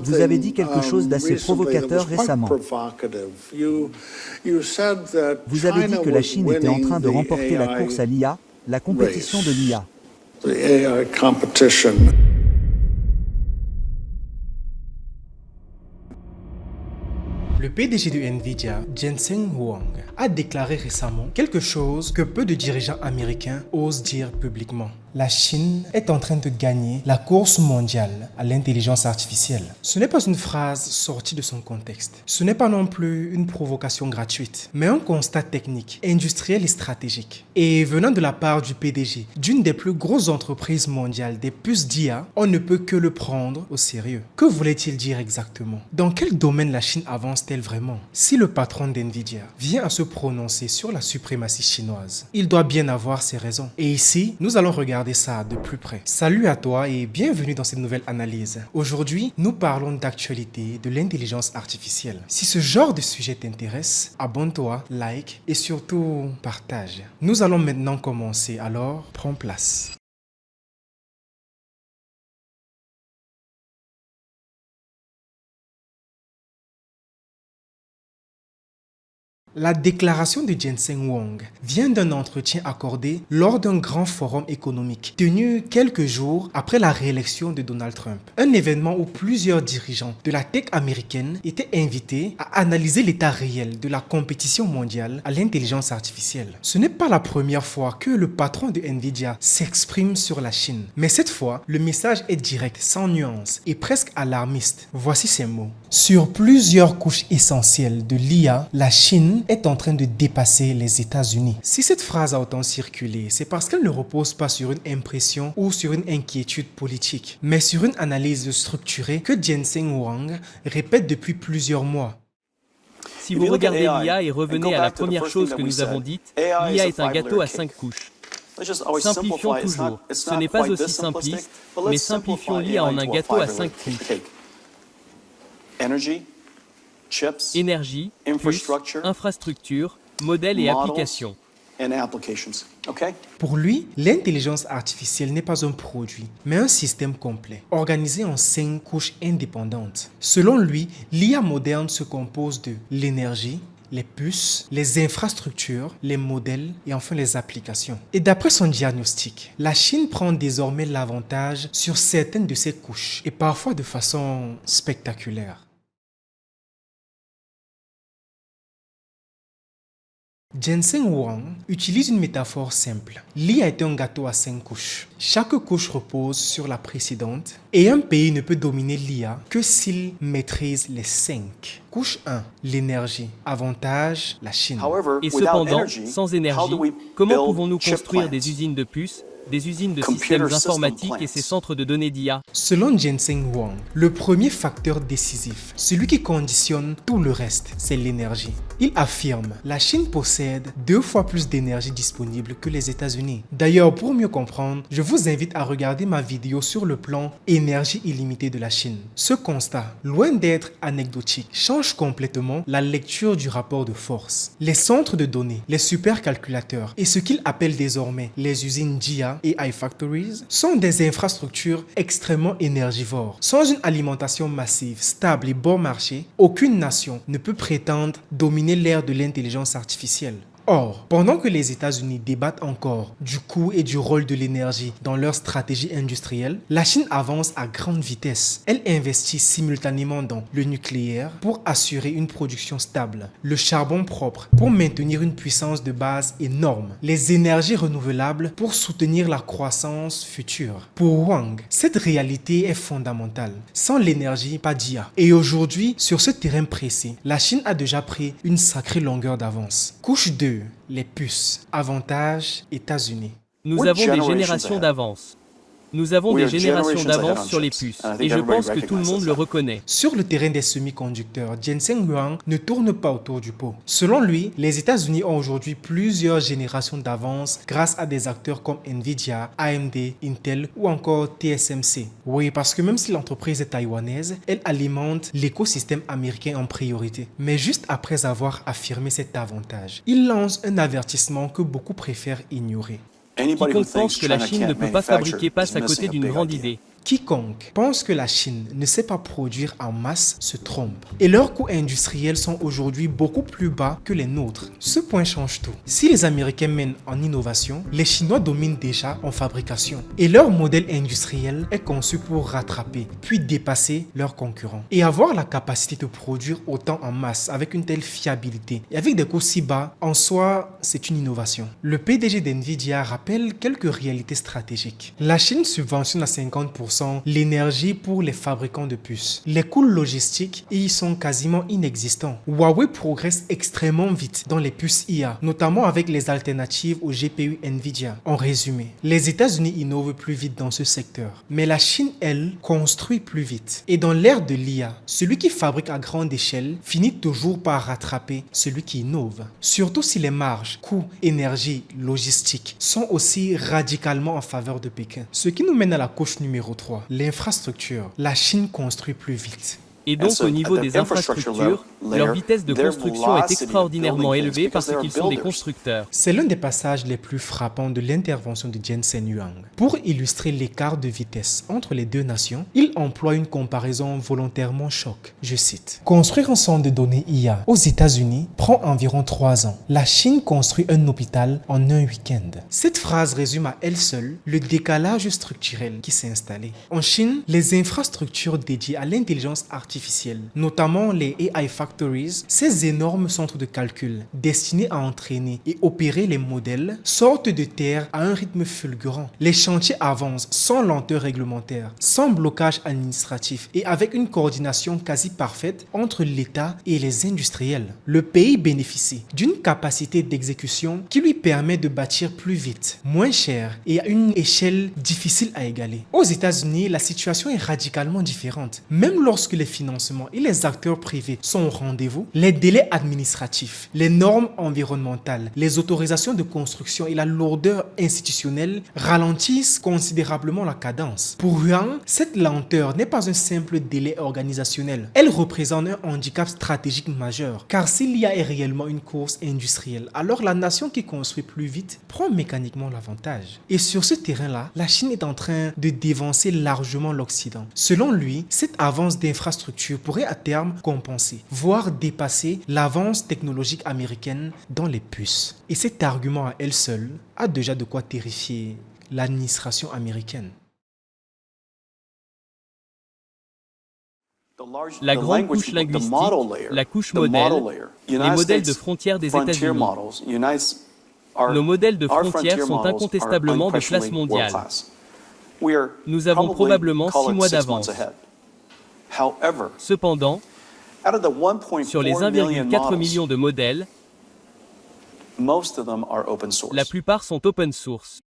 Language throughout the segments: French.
Vous avez dit quelque chose d'assez provocateur récemment. Vous avez dit que la Chine était en train de remporter la course à l'IA, la compétition de l'IA. Le PDG de Nvidia, Jensen Huang, a déclaré récemment quelque chose que peu de dirigeants américains osent dire publiquement. La Chine est en train de gagner la course mondiale à l'intelligence artificielle. Ce n'est pas une phrase sortie de son contexte. Ce n'est pas non plus une provocation gratuite, mais un constat technique, industriel et stratégique. Et venant de la part du PDG d'une des plus grosses entreprises mondiales des puces d'IA, on ne peut que le prendre au sérieux. Que voulait-il dire exactement? Dans quel domaine la Chine avance-t-elle vraiment? Si le patron d'Nvidia vient à se prononcer sur la suprématie chinoise, il doit bien avoir ses raisons. Et ici, nous allons regarder ça de plus près. Salut à toi et bienvenue dans cette nouvelle analyse. Aujourd'hui, nous parlons d'actualité de l'intelligence artificielle. Si ce genre de sujet t'intéresse, abonne-toi, like et surtout partage. Nous allons maintenant commencer, alors prends place. La déclaration de Jensen Huang vient d'un entretien accordé lors d'un grand forum économique tenu quelques jours après la réélection de Donald Trump. Un événement où plusieurs dirigeants de la tech américaine étaient invités à analyser l'état réel de la compétition mondiale à l'intelligence artificielle. Ce n'est pas la première fois que le patron de Nvidia s'exprime sur la Chine, mais cette fois, le message est direct, sans nuance et presque alarmiste. Voici ces mots. Sur plusieurs couches essentielles de l'IA, la Chine est en train de dépasser les États-Unis. Si cette phrase a autant circulé, c'est parce qu'elle ne repose pas sur une impression ou sur une inquiétude politique, mais sur une analyse structurée que Jensen Huang répète depuis plusieurs mois. Si vous regardez l'IA et revenez à la première chose que nous avons dite, l'IA est un gâteau à 5 couches. Simplifions toujours. Ce n'est pas aussi simpliste, mais simplifions l'IA en un gâteau à 5 couches. Énergie, puces, infrastructure, modèles et applications. Pour lui, l'intelligence artificielle n'est pas un produit, mais un système complet, organisé en 5 couches indépendantes. Selon lui, l'IA moderne se compose de l'énergie, les puces, les infrastructures, les modèles et enfin les applications. Et d'après son diagnostic, la Chine prend désormais l'avantage sur certaines de ces couches et parfois de façon spectaculaire. Jensen Huang utilise une métaphore simple. L'IA est un gâteau à 5 couches. Chaque couche repose sur la précédente et un pays ne peut dominer l'IA que s'il maîtrise les 5. Couche 1, l'énergie. Avantage, la Chine. Et cependant, sans énergie, comment pouvons-nous construire des usines de puces, des usines de systèmes informatiques et ces centres de données d'IA? Selon Jensen Huang, le premier facteur décisif, celui qui conditionne tout le reste, c'est l'énergie. Il affirme, la Chine possède 2 fois plus d'énergie disponible que les États-Unis. D'ailleurs, pour mieux comprendre, je vous invite à regarder ma vidéo sur le plan énergie illimitée de la Chine. Ce constat, loin d'être anecdotique, change complètement la lecture du rapport de force. Les centres de données, les supercalculateurs et ce qu'il appelle désormais les usines d'IA et iFactories sont des infrastructures extrêmement énergivores. Sans une alimentation massive, stable et bon marché, aucune nation ne peut prétendre dominer l'ère de l'intelligence artificielle. Or, pendant que les États-Unis débattent encore du coût et du rôle de l'énergie dans leur stratégie industrielle, la Chine avance à grande vitesse. Elle investit simultanément dans le nucléaire pour assurer une production stable, le charbon propre pour maintenir une puissance de base énorme, les énergies renouvelables pour soutenir la croissance future. Pour Huang, cette réalité est fondamentale. Sans l'énergie, pas d'IA. Et aujourd'hui, sur ce terrain précis, la Chine a déjà pris une sacrée longueur d'avance. Couche 2. Les puces. Avantage, États-Unis. Nous avons des générations d'avance. Nous avons des générations d'avance sur les puces, et je pense que tout le monde le reconnaît. Sur le terrain des semi-conducteurs, Jensen Huang ne tourne pas autour du pot. Selon lui, les États-Unis ont aujourd'hui plusieurs générations d'avance grâce à des acteurs comme Nvidia, AMD, Intel ou encore TSMC. Oui, parce que même si l'entreprise est taïwanaise, elle alimente l'écosystème américain en priorité. Mais juste après avoir affirmé cet avantage, il lance un avertissement que beaucoup préfèrent ignorer. Quiconque pense que la Chine ne peut pas fabriquer passe à côté d'une grande idée. Quiconque pense que la Chine ne sait pas produire en masse se trompe. Et leurs coûts industriels sont aujourd'hui beaucoup plus bas que les nôtres. Ce point change tout. Si les Américains mènent en innovation, les Chinois dominent déjà en fabrication. Et leur modèle industriel est conçu pour rattraper, puis dépasser leurs concurrents. Et avoir la capacité de produire autant en masse avec une telle fiabilité et avec des coûts si bas, en soi, c'est une innovation. Le PDG d'NVIDIA rappelle quelques réalités stratégiques. La Chine subventionne à 50% l'énergie pour les fabricants de puces. Les coûts logistiques y sont quasiment inexistants. Huawei progresse extrêmement vite dans les puces IA, notamment avec les alternatives aux GPU NVIDIA. En résumé, les États-Unis innovent plus vite dans ce secteur, mais la Chine, elle, construit plus vite. Et dans l'ère de l'IA, celui qui fabrique à grande échelle finit toujours par rattraper celui qui innove. Surtout si les marges, coûts, énergie, logistique sont aussi radicalement en faveur de Pékin. Ce qui nous mène à la couche numéro 3, l'infrastructure. La Chine construit plus vite. Et donc au niveau des infrastructures, leur vitesse de construction est extraordinairement élevée parce qu'ils sont des constructeurs. C'est l'un des passages les plus frappants de l'intervention de Jensen Huang. Pour illustrer l'écart de vitesse entre les deux nations, il emploie une comparaison volontairement choc. Je cite: « Construire un centre de données IA aux États-Unis prend environ 3 ans. La Chine construit un hôpital en un week-end. » Cette phrase résume à elle seule le décalage structurel qui s'est installé. En Chine, les infrastructures dédiées à l'intelligence artificielle, notamment les AI Factories, ces énormes centres de calcul destinés à entraîner et opérer les modèles, sortent de terre à un rythme fulgurant. Les chantiers avancent sans lenteur réglementaire, sans blocage administratif et avec une coordination quasi parfaite entre l'État et les industriels. Le pays bénéficie d'une capacité d'exécution qui lui permet de bâtir plus vite, moins cher et à une échelle difficile à égaler. Aux États-Unis, la situation est radicalement différente. Même lorsque les financements et les acteurs privés sont au rendez-vous, les délais administratifs, les normes environnementales, les autorisations de construction et la lourdeur institutionnelle ralentissent considérablement la cadence. Pour Huang, cette lenteur n'est pas un simple délai organisationnel. Elle représente un handicap stratégique majeur, car s'il y a réellement une course industrielle, alors la nation qui construit plus vite prend mécaniquement l'avantage. Et sur ce terrain-là, la Chine est en train de dévancer largement l'Occident. Selon lui, cette avance d'infrastructure pourrait à terme compenser, voire dépasser l'avance technologique américaine dans les puces. Et cet argument à elle seule a déjà de quoi terrifier l'administration américaine. La grande couche linguistique, la couche modèle, les modèles de frontières des États-Unis. Nos modèles de frontières sont incontestablement de classe mondiale. Nous avons probablement 6 mois d'avance. Cependant, sur les 1,4 million de modèles, la plupart sont open source.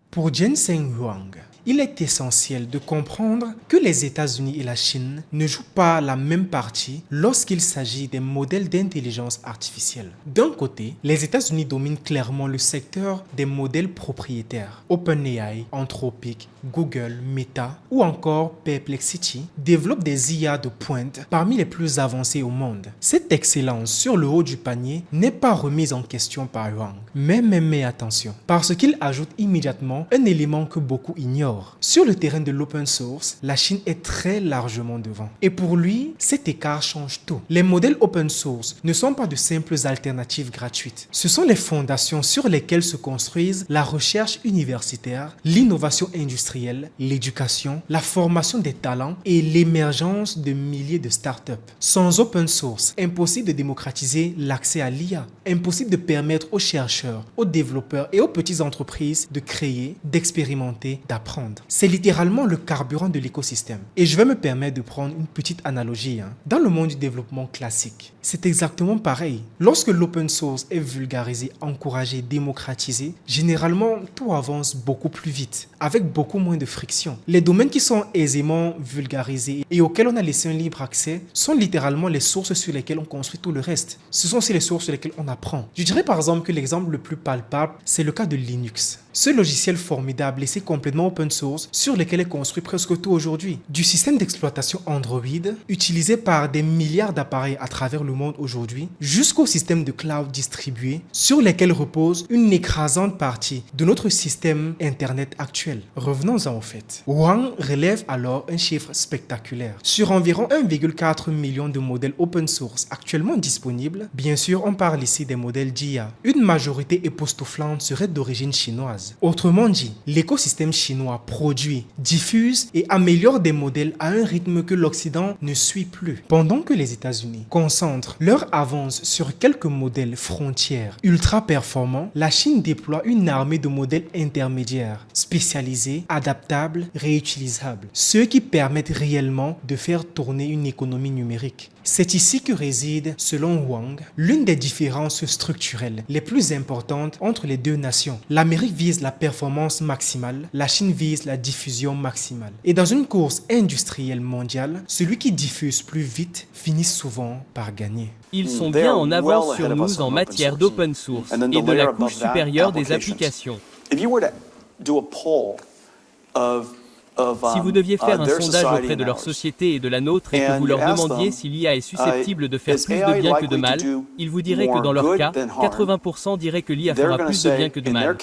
Pour Jensen Huang, il est essentiel de comprendre que les États-Unis et la Chine ne jouent pas la même partie lorsqu'il s'agit des modèles d'intelligence artificielle. D'un côté, les États-Unis dominent clairement le secteur des modèles propriétaires. OpenAI, Anthropic, Google, Meta ou encore Perplexity développent des IA de pointe parmi les plus avancés au monde. Cette excellence sur le haut du panier n'est pas remise en question par Huang. Mais attention, parce qu'il ajoute immédiatement un élément que beaucoup ignorent. Sur le terrain de l'open source, la Chine est très largement devant. Et pour lui, cet écart change tout. Les modèles open source ne sont pas de simples alternatives gratuites. Ce sont les fondations sur lesquelles se construisent la recherche universitaire, l'innovation industrielle, l'éducation, la formation des talents et l'émergence de milliers de startups. Sans open source, impossible de démocratiser l'accès à l'IA. Impossible de permettre aux chercheurs, aux développeurs et aux petites entreprises de créer, d'expérimenter, d'apprendre. C'est littéralement le carburant de l'écosystème. Et je vais me permettre de prendre une petite analogie. Dans le monde du développement classique, c'est exactement pareil. Lorsque l'open source est vulgarisé, encouragé, démocratisé, généralement tout avance beaucoup plus vite, avec beaucoup moins de friction. Les domaines qui sont aisément vulgarisés et auxquels on a laissé un libre accès sont littéralement les sources sur lesquelles on construit tout le reste. Ce sont aussi les sources sur lesquelles on apprend. Je dirais par exemple que l'exemple le plus palpable, c'est le cas de Linux. Ce logiciel formidable et c'est complètement open source sur lequel est construit presque tout aujourd'hui. Du système d'exploitation Android, utilisé par des milliards d'appareils à travers le monde aujourd'hui, jusqu'au système de cloud distribué sur lesquels repose une écrasante partie de notre système Internet actuel. Revenons-en au fait. Wang relève alors un chiffre spectaculaire. Sur environ 1,4 million de modèles open source actuellement disponibles, bien sûr on parle ici des modèles d'IA, une majorité époustouflante serait d'origine chinoise. Autrement dit, l'écosystème chinois produit, diffuse et améliore des modèles à un rythme que l'Occident ne suit plus. Pendant que les États-Unis concentrent leur avance sur quelques modèles frontières ultra performants, la Chine déploie une armée de modèles intermédiaires, spécialisés, adaptables, réutilisables, ceux qui permettent réellement de faire tourner une économie numérique. C'est ici que réside, selon Wang, l'une des différences structurelles les plus importantes entre les deux nations. L'Amérique vise la performance maximale, la Chine vise la diffusion maximale. Et dans une course industrielle mondiale, celui qui diffuse plus vite finit souvent par gagner. Ils sont bien en avance sur nous en matière d'open source et de la couche supérieure des applications. Si vous deviez faire un sondage auprès de leur société et de la nôtre et que vous leur demandiez si l'IA est susceptible de faire plus de bien que de mal, ils vous diraient que dans leur cas, 80% diraient que l'IA fera plus de bien que de mal.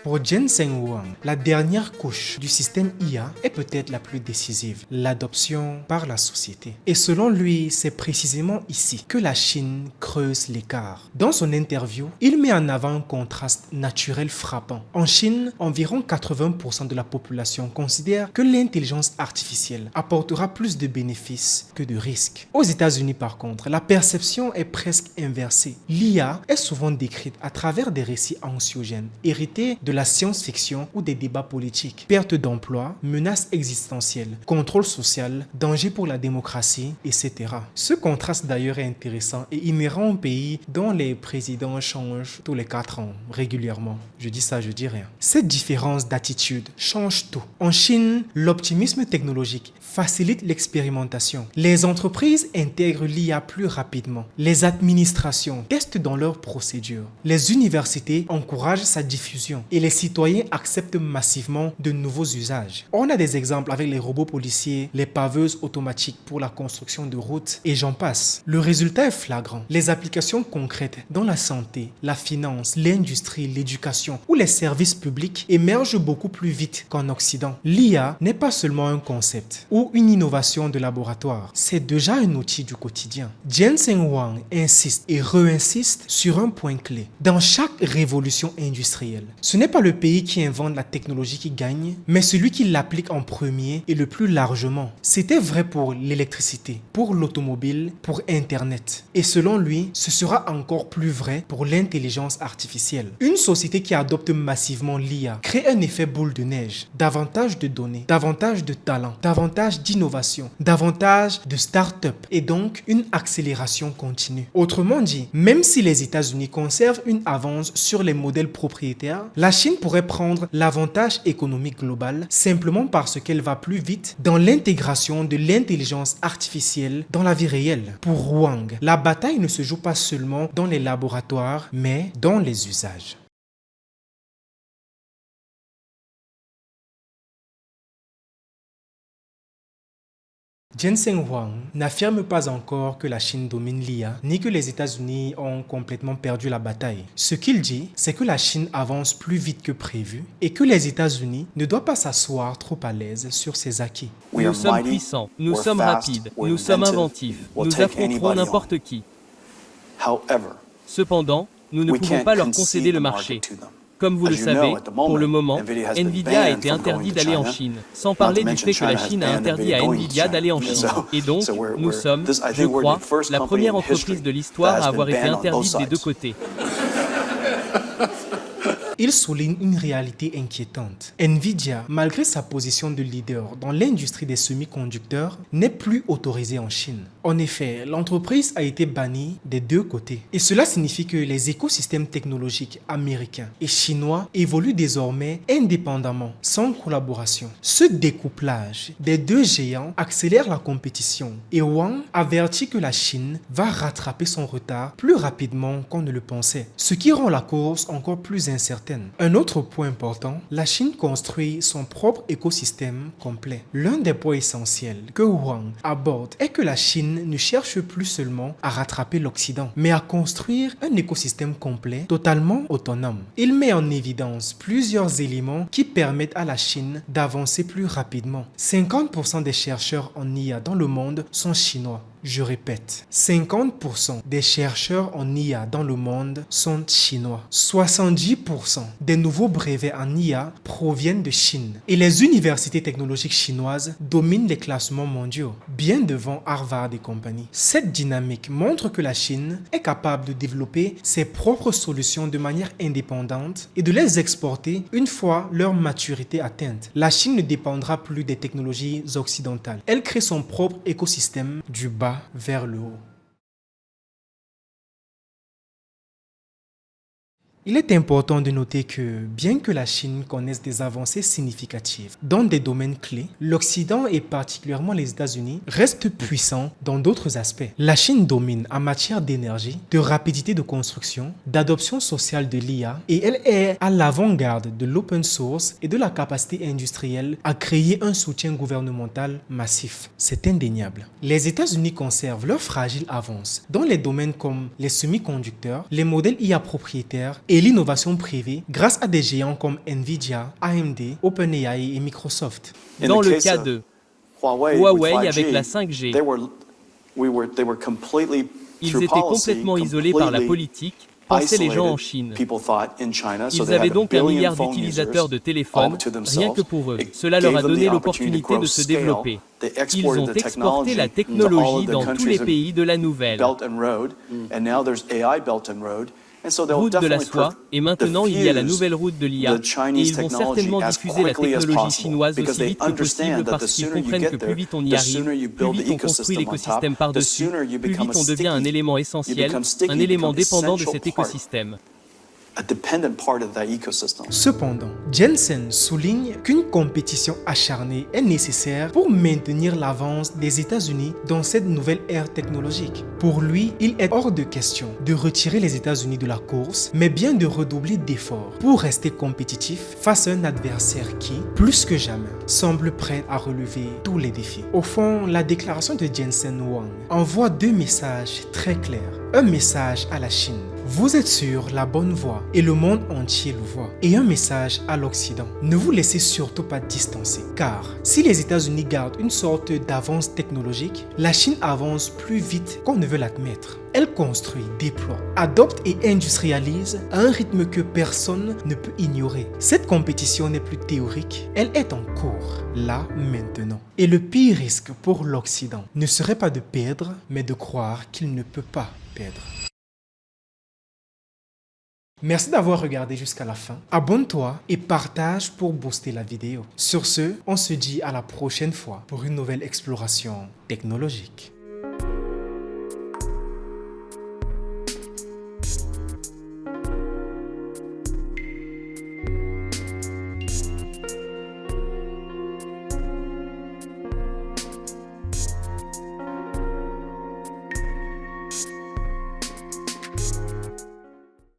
Pour Jensen Huang, la dernière couche du système IA est peut-être la plus décisive, l'adoption par la société. Et selon lui, c'est précisément ici que la Chine creuse l'écart. Dans son interview, il met en avant un contraste naturel frappant. En Chine, environ 80% de la population considère que l'intelligence artificielle apportera plus de bénéfices que de risques. Aux États-Unis, par contre, la perception est presque inversée. L'IA est souvent décrite à travers des récits anxiogènes, hérités de la science-fiction ou des débats politiques. Perte d'emploi, menaces existentielles, contrôle social, danger pour la démocratie, etc. Ce contraste d'ailleurs est intéressant et inhérent au pays dont les présidents changent tous les 4 ans, régulièrement. Je dis ça, je dis rien. Cette différence d'attitude change tout. En Chine, l'optimisme technologique facilite l'expérimentation. Les entreprises intègrent l'IA plus rapidement. Les administrations testent dans leurs procédures. Les universités encouragent sa diffusion et les citoyens acceptent massivement de nouveaux usages. On a des exemples avec les robots policiers, les paveuses automatiques pour la construction de routes et j'en passe. Le résultat est flagrant. Les applications concrètes dans la santé, la finance, l'industrie, l'éducation ou les services publics émergent beaucoup plus vite qu'en Occident. L'IA n'est pas seulement un concept ou une innovation de laboratoire, c'est déjà un outil du quotidien. Jensen Huang insiste et réinsiste sur un point clé. Dans chaque révolution industrielle, ce n'est pas le pays qui invente la technologie qui gagne, mais celui qui l'applique en premier et le plus largement. C'était vrai pour l'électricité, pour l'automobile, pour Internet. Et selon lui, ce sera encore plus vrai pour l'intelligence artificielle. Une société qui adopte massivement l'IA crée un effet boule de neige. Davantage de données, davantage de talents, davantage d'innovation, davantage de start-up et donc une accélération continue. Autrement dit, même si les États-Unis conservent une avance sur les modèles propriétaires, la Chine pourrait prendre l'avantage économique global simplement parce qu'elle va plus vite dans l'intégration de l'intelligence artificielle dans la vie réelle. Pour Wang, la bataille ne se joue pas seulement dans les laboratoires, mais dans les usages. Jensen Huang n'affirme pas encore que la Chine domine l'IA, ni que les États-Unis ont complètement perdu la bataille. Ce qu'il dit, c'est que la Chine avance plus vite que prévu et que les États-Unis ne doivent pas s'asseoir trop à l'aise sur ses acquis. Nous sommes puissants, nous sommes rapides, nous sommes inventifs, nous affronterons n'importe qui. Cependant, nous ne pouvons pas leur concéder le marché. Comme vous le savez, pour le moment, Nvidia a été interdit d'aller en Chine, sans parler du fait que la Chine a interdit à Nvidia d'aller en Chine. Et donc, nous sommes, je crois, la première entreprise de l'histoire à avoir été interdite des deux côtés. il souligne une réalité inquiétante. Nvidia, malgré sa position de leader dans l'industrie des semi-conducteurs, n'est plus autorisée en Chine. En effet, l'entreprise a été bannie des deux côtés. Et cela signifie que les écosystèmes technologiques américains et chinois évoluent désormais indépendamment, sans collaboration. Ce découplage des deux géants accélère la compétition et Wang avertit que la Chine va rattraper son retard plus rapidement qu'on ne le pensait, ce qui rend la course encore plus incertaine. Un autre point important, la Chine construit son propre écosystème complet. L'un des points essentiels que Wang aborde est que la Chine ne cherche plus seulement à rattraper l'Occident, mais à construire un écosystème complet totalement autonome. Il met en évidence plusieurs éléments qui permettent à la Chine d'avancer plus rapidement. 50% des chercheurs en IA dans le monde sont chinois. Je répète, 50% des chercheurs en IA dans le monde sont chinois. 70% des nouveaux brevets en IA proviennent de Chine. Et les universités technologiques chinoises dominent les classements mondiaux, bien devant Harvard et compagnie. Cette dynamique montre que la Chine est capable de développer ses propres solutions de manière indépendante et de les exporter une fois leur maturité atteinte. La Chine ne dépendra plus des technologies occidentales. Elle crée son propre écosystème du bas vers le haut. Il est important de noter que, bien que la Chine connaisse des avancées significatives dans des domaines clés, l'Occident et particulièrement les États-Unis restent puissants dans d'autres aspects. La Chine domine en matière d'énergie, de rapidité de construction, d'adoption sociale de l'IA et elle est à l'avant-garde de l'open source et de la capacité industrielle à créer un soutien gouvernemental massif. C'est indéniable. Les États-Unis conservent leur fragile avance dans les domaines comme les semi-conducteurs, les modèles IA propriétaires et l'innovation privée grâce à des géants comme Nvidia, AMD, OpenAI et Microsoft. Dans le cas de Huawei avec la 5G, ils étaient complètement isolés par la politique, pensaient les gens en Chine. Ils avaient donc 1 milliard d'utilisateurs de téléphones, rien que pour eux. Cela leur a donné l'opportunité de se développer. Ils ont exporté la technologie dans tous les pays de la nouvelle route de la soie, et maintenant il y a la nouvelle route de l'IA, et ils vont certainement diffuser la technologie chinoise aussi vite que possible parce qu'ils comprennent que plus vite on y arrive, plus vite on construit l'écosystème par-dessus, plus vite on devient un élément essentiel, un élément dépendant de cet écosystème. Cependant, Jensen souligne qu'une compétition acharnée est nécessaire pour maintenir l'avance des États-Unis dans cette nouvelle ère technologique. Pour lui, il est hors de question de retirer les États-Unis de la course, mais bien de redoubler d'efforts pour rester compétitif face à un adversaire qui, plus que jamais, semble prêt à relever tous les défis. Au fond, la déclaration de Jensen Huang envoie deux messages très clairs. Un message à la Chine. Vous êtes sur la bonne voie et le monde entier le voit. Et un message à l'Occident. Ne vous laissez surtout pas distancer. Car si les États-Unis gardent une sorte d'avance technologique, la Chine avance plus vite qu'on ne veut l'admettre. Elle construit, déploie, adopte et industrialise à un rythme que personne ne peut ignorer. Cette compétition n'est plus théorique, elle est en cours, là, maintenant. Et le pire risque pour l'Occident ne serait pas de perdre, mais de croire qu'il ne peut pas perdre. Merci d'avoir regardé jusqu'à la fin. Abonne-toi et partage pour booster la vidéo. Sur ce, on se dit à la prochaine fois pour une nouvelle exploration technologique.